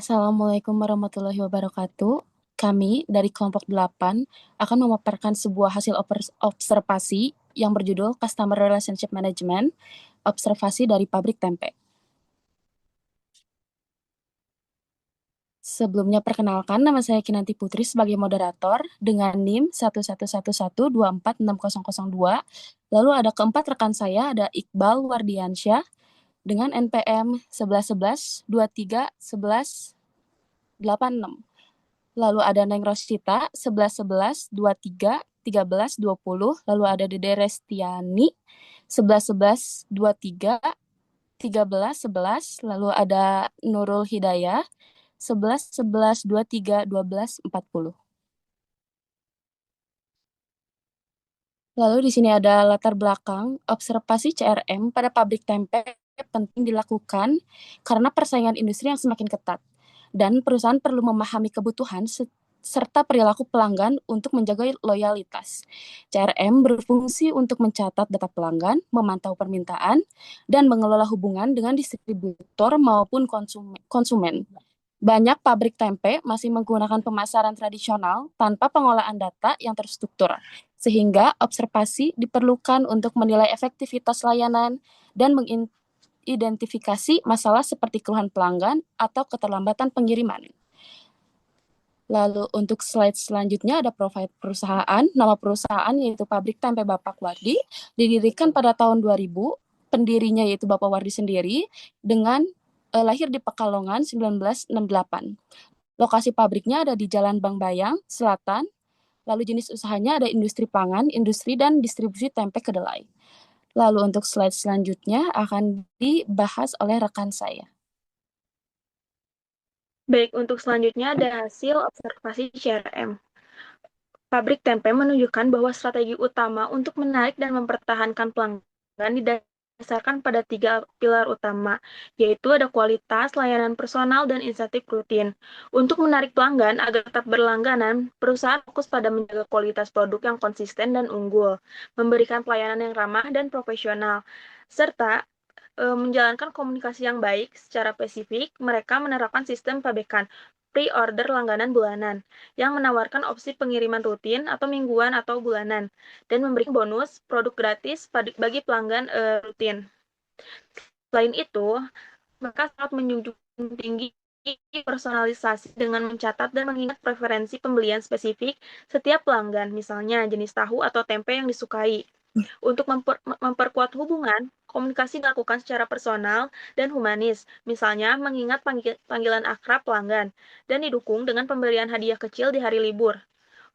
Assalamualaikum warahmatullahi wabarakatuh. Kami dari kelompok 8 akan memaparkan sebuah hasil observasi yang berjudul Customer Relationship Management, observasi dari pabrik tempe. Sebelumnya perkenalkan, nama saya Kinanti Putri sebagai moderator dengan NIM 11112466002. Lalu ada keempat rekan saya, ada Iqbal Wardiansyah dengan NPM 1111231186. Lalu ada Neng Rosita 1111231320. Lalu ada Dede Restiani 1111231311. Lalu ada Nurul Hidayah 1111231240. Lalu di sini ada latar belakang observasi CRM pada pabrik tempe penting dilakukan karena persaingan industri yang semakin ketat dan perusahaan perlu memahami kebutuhan serta perilaku pelanggan untuk menjaga loyalitas. CRM berfungsi untuk mencatat data pelanggan, memantau permintaan, dan mengelola hubungan dengan distributor maupun konsumen. Banyak pabrik tempe masih menggunakan pemasaran tradisional tanpa pengolahan data yang terstruktur, sehingga observasi diperlukan untuk menilai efektivitas layanan dan mengidentifikasi masalah seperti keluhan pelanggan atau keterlambatan pengiriman. Lalu untuk slide selanjutnya ada profil perusahaan. Nama perusahaan yaitu Pabrik Tempe Bapak Wardi, didirikan pada tahun 2000. Pendirinya yaitu Bapak Wardi sendiri dengan lahir di Pekalongan 1968. Lokasi pabriknya ada di Jalan Bang Bayang, Selatan. Lalu jenis usahanya ada industri pangan, industri dan distribusi tempe kedelai. Lalu untuk slide selanjutnya akan dibahas oleh rekan saya. Baik, untuk selanjutnya ada hasil observasi CRM. Pabrik tempe menunjukkan bahwa strategi utama untuk menarik dan mempertahankan pelanggan didasarkan pada 3 pilar utama, yaitu ada kualitas, layanan personal, dan insentif rutin. Untuk menarik pelanggan agar tetap berlangganan, perusahaan fokus pada menjaga kualitas produk yang konsisten dan unggul, memberikan pelayanan yang ramah dan profesional, serta menjalankan komunikasi yang baik secara spesifik. Mereka menerapkan sistem pabekan pre-order langganan bulanan yang menawarkan opsi pengiriman rutin atau mingguan atau bulanan dan memberikan bonus produk gratis bagi pelanggan rutin. Selain itu, mereka sangat menjunjung tinggi personalisasi dengan mencatat dan mengingat preferensi pembelian spesifik setiap pelanggan, misalnya jenis tahu atau tempe yang disukai. Untuk memperkuat hubungan, komunikasi dilakukan secara personal dan humanis, misalnya mengingat panggilan akrab pelanggan, dan didukung dengan pemberian hadiah kecil di hari libur.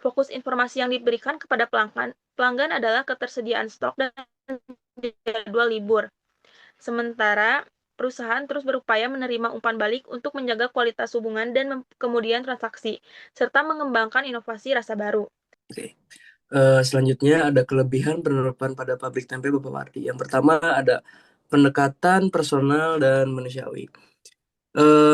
Fokus informasi yang diberikan kepada pelanggan adalah ketersediaan stok dan jadwal libur. Sementara perusahaan terus berupaya menerima umpan balik untuk menjaga kualitas hubungan dan kemudian transaksi, serta mengembangkan inovasi rasa baru. Oke. Selanjutnya ada kelebihan penerapan pada pabrik tempe Bapak Wardi. Yang pertama ada pendekatan personal dan manusiawi.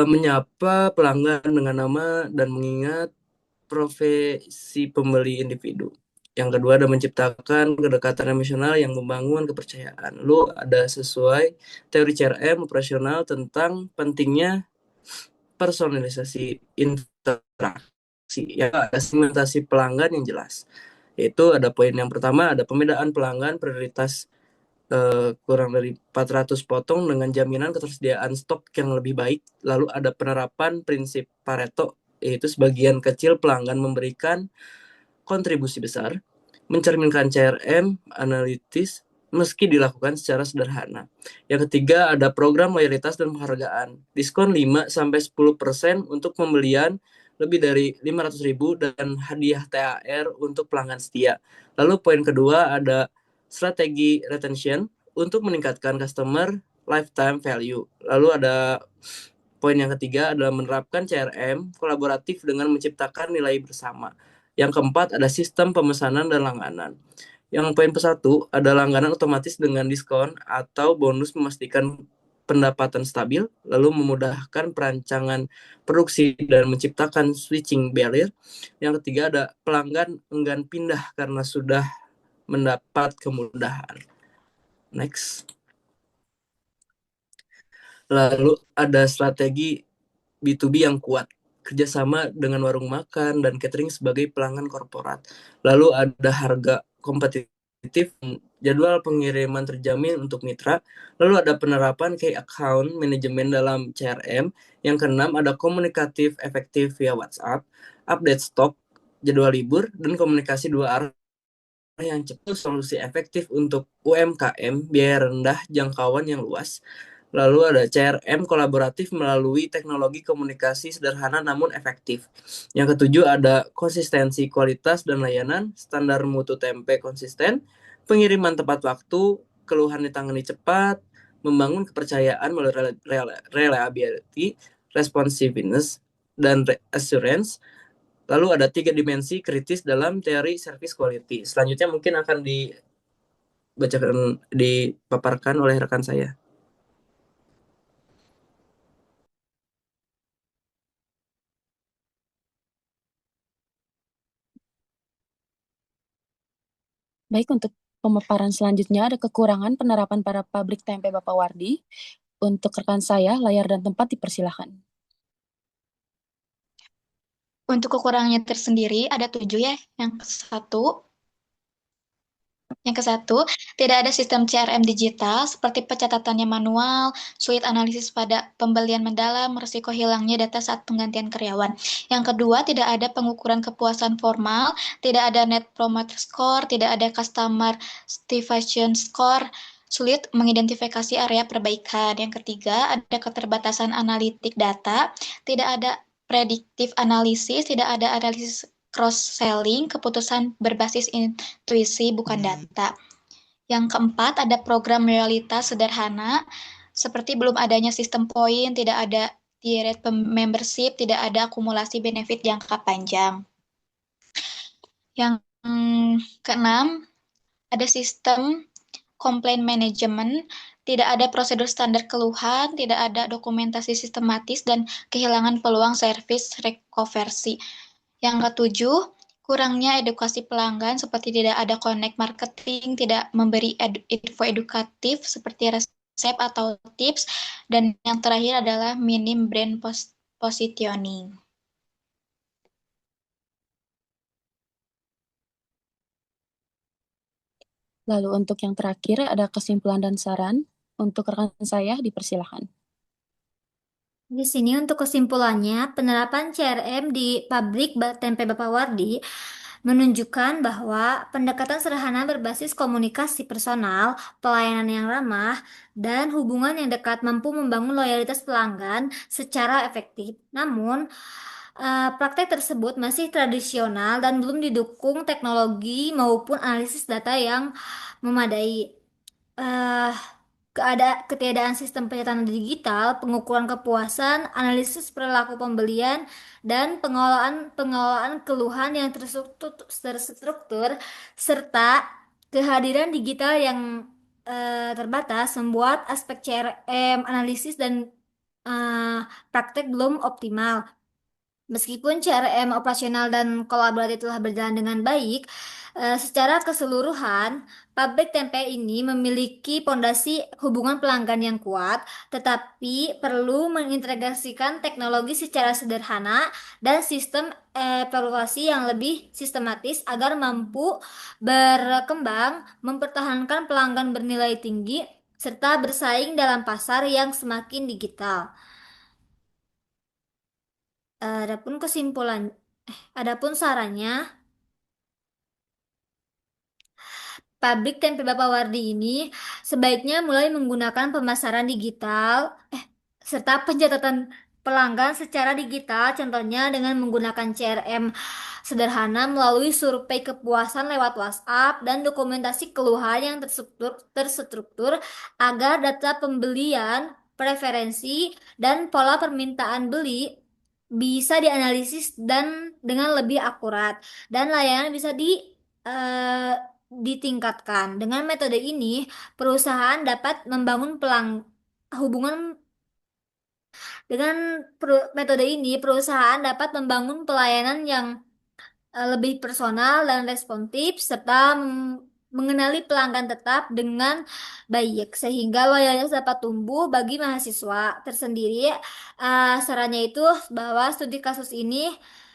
Menyapa pelanggan dengan nama dan mengingat profesi pembeli individu. Yang kedua ada menciptakan kedekatan emosional yang membangun kepercayaan. Lalu ada sesuai teori CRM operasional tentang pentingnya personalisasi interaksi, ya, ada segmentasi pelanggan yang jelas. Yaitu ada poin yang pertama, ada pemedaan pelanggan prioritas kurang dari 400 potong dengan jaminan ketersediaan stok yang lebih baik. Lalu ada penerapan prinsip Pareto, yaitu sebagian kecil pelanggan memberikan kontribusi besar, mencerminkan CRM analitis meski dilakukan secara sederhana. Yang ketiga ada program loyalitas dan penghargaan. Diskon 5-10% untuk pembelian lebih dari 500.000 dan hadiah THR untuk pelanggan setia. Lalu poin kedua ada strategi retention untuk meningkatkan customer lifetime value. Lalu ada poin yang ketiga adalah menerapkan CRM kolaboratif dengan menciptakan nilai bersama. Yang keempat ada sistem pemesanan dan langganan. Yang poin ke-1 ada langganan otomatis dengan diskon atau bonus memastikan pendapatan stabil, lalu memudahkan perancangan produksi dan menciptakan switching barrier. Yang ketiga ada pelanggan enggan pindah karena sudah mendapat kemudahan. Next. Lalu ada strategi B2B yang kuat, kerjasama dengan warung makan dan catering sebagai pelanggan korporat. Lalu ada harga kompetitif, jadwal pengiriman terjamin untuk mitra. Lalu ada penerapan key account manajemen dalam CRM. Yang keenam ada komunikatif efektif via WhatsApp, update stok, jadwal libur, dan komunikasi dua arah yang cepat. Solusi efektif untuk UMKM, biaya rendah, jangkauan yang luas. Lalu ada CRM kolaboratif melalui teknologi komunikasi sederhana namun efektif. Yang ketujuh ada konsistensi kualitas dan layanan, standar mutu tempe konsisten, pengiriman tepat waktu, keluhan ditangani cepat, membangun kepercayaan melalui reliability, responsiveness, dan assurance. Lalu ada 3 dimensi kritis dalam teori service quality. Selanjutnya mungkin akan dipaparkan oleh rekan saya. Baik, untuk pemaparan selanjutnya ada kekurangan penerapan para pabrik tempe Bapak Wardi. Untuk rekan saya, layar dan tempat dipersilahkan. Untuk kekurangannya tersendiri ada 7 ya. Yang ke-1, tidak ada sistem CRM digital seperti pencatatannya manual, sulit analisis pada pembelian mendalam, risiko hilangnya data saat penggantian karyawan. Yang kedua, tidak ada pengukuran kepuasan formal, tidak ada net promoter score, tidak ada customer satisfaction score, sulit mengidentifikasi area perbaikan. Yang ketiga, ada keterbatasan analitik data, tidak ada predictive analysis, tidak ada analisis cross-selling, keputusan berbasis intuisi bukan data. Yang keempat, ada program loyalitas sederhana, seperti belum adanya sistem poin, tidak ada tieret membership, tidak ada akumulasi benefit jangka panjang. Yang keenam, ada sistem complaint management, tidak ada prosedur standar keluhan, tidak ada dokumentasi sistematis, dan kehilangan peluang service reconversi. Yang ketujuh, kurangnya edukasi pelanggan seperti tidak ada connect marketing, tidak memberi info edukatif seperti resep atau tips, dan yang terakhir adalah minim brand positioning. Lalu untuk yang terakhir ada kesimpulan dan saran. Untuk rekan saya dipersilahkan. Di sini untuk kesimpulannya, penerapan CRM di pabrik tempe Bapak Wardi menunjukkan bahwa pendekatan sederhana berbasis komunikasi personal, pelayanan yang ramah, dan hubungan yang dekat mampu membangun loyalitas pelanggan secara efektif. Namun, praktek tersebut masih tradisional dan belum didukung teknologi maupun analisis data yang memadai. Uh, Ketiadaan sistem pencatatan digital, pengukuran kepuasan, analisis perilaku pembelian, dan pengelolaan keluhan yang terstruktur, serta kehadiran digital yang terbatas membuat aspek CRM, analisis, dan praktek belum optimal. Meskipun CRM operasional dan kolaborasi telah berjalan dengan baik, secara keseluruhan, pabrik tempe ini memiliki pondasi hubungan pelanggan yang kuat, tetapi perlu mengintegrasikan teknologi secara sederhana dan sistem evaluasi yang lebih sistematis agar mampu berkembang, mempertahankan pelanggan bernilai tinggi, serta bersaing dalam pasar yang semakin digital. Adapun sarannya, pabrik tempe Bapak Wardi ini sebaiknya mulai menggunakan pemasaran digital, serta pencatatan pelanggan secara digital, contohnya dengan menggunakan CRM sederhana melalui survei kepuasan lewat WhatsApp dan dokumentasi keluhan yang terstruktur agar data pembelian, preferensi, dan pola permintaan beli bisa dianalisis dan dengan lebih akurat, dan layanan bisa ditingkatkan. Dengan metode ini, perusahaan dapat membangun hubungan metode ini, perusahaan dapat membangun pelayanan yang lebih personal dan responsif, serta mengenali pelanggan tetap dengan baik sehingga loyalitas dapat tumbuh bagi mahasiswa tersendiri. Sarannya itu bahwa studi kasus ini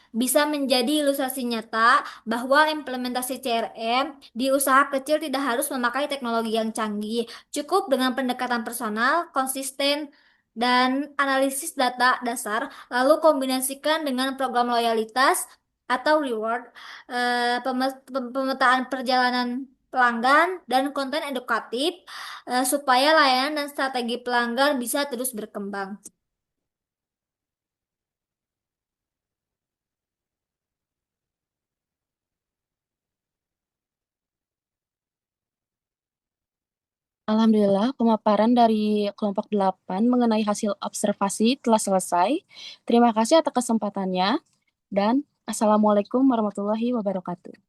bisa menjadi ilustrasi nyata bahwa implementasi CRM di usaha kecil tidak harus memakai teknologi yang canggih. Cukup dengan pendekatan personal, konsisten, dan analisis data dasar, lalu kombinasikan dengan program loyalitas atau reward, pemetaan perjalanan pelanggan, dan konten edukatif supaya layanan dan strategi pelanggan bisa terus berkembang. Alhamdulillah, pemaparan dari kelompok 8 mengenai hasil observasi telah selesai. Terima kasih atas kesempatannya, dan Assalamualaikum warahmatullahi wabarakatuh.